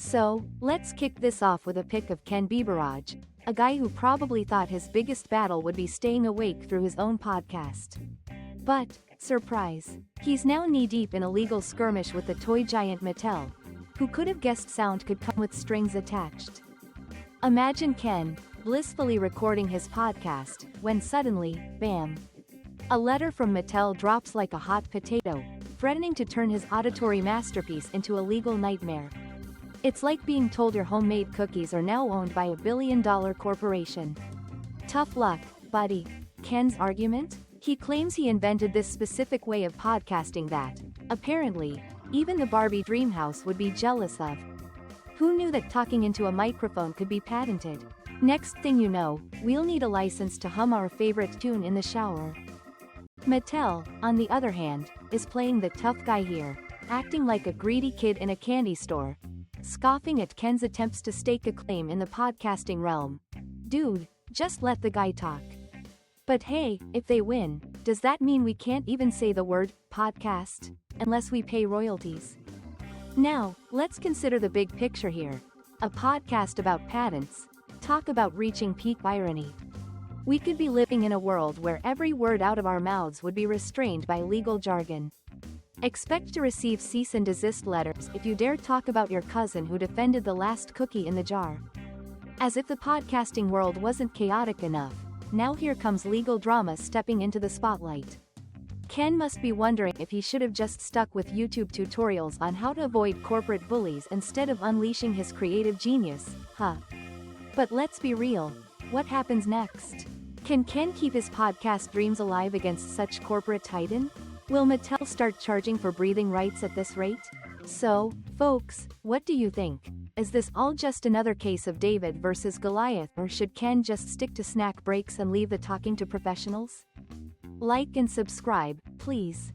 So, let's kick this off with a pic of Ken Biberaj, a guy who probably thought his biggest battle would be staying awake through his own podcast. But, surprise, he's now knee-deep in a legal skirmish with the toy giant Mattel. Who could have guessed sound could come with strings attached? Imagine Ken, blissfully recording his podcast, when suddenly, bam! A letter from Mattel drops like a hot potato, threatening to turn his auditory masterpiece into a legal nightmare. It's like being told your homemade cookies are now owned by $1 billion corporation. Tough luck, buddy. Ken's argument? He claims he invented this specific way of podcasting that, apparently, even the Barbie Dreamhouse would be jealous of. Who knew that talking into a microphone could be patented? Next thing you know, we'll need a license to hum our favorite tune in the shower. Mattel, on the other hand, is playing the tough guy here, acting like a greedy kid in a candy store, scoffing at Ken's attempts to stake a claim in the podcasting realm. Dude, just let the guy talk. But hey, if they win, does that mean we can't even say the word podcast unless we pay royalties? Now, let's consider the big picture here. A podcast about patents. Talk about reaching peak irony. We could be living in a world where every word out of our mouths would be restrained by legal jargon. Expect to receive cease and desist letters if you dare talk about your cousin who defended the last cookie in the jar. As if the podcasting world wasn't chaotic enough, now here comes legal drama stepping into the spotlight. Ken must be wondering if he should have just stuck with YouTube tutorials on how to avoid corporate bullies instead of unleashing his creative genius, huh? But let's be real, what happens next? Can Ken keep his podcast dreams alive against such corporate titan? Will Mattel start charging for breathing rights at this rate? So, folks, what do you think? Is this all just another case of David versus Goliath, or should Ken just stick to snack breaks and leave the talking to professionals? Like and subscribe, please.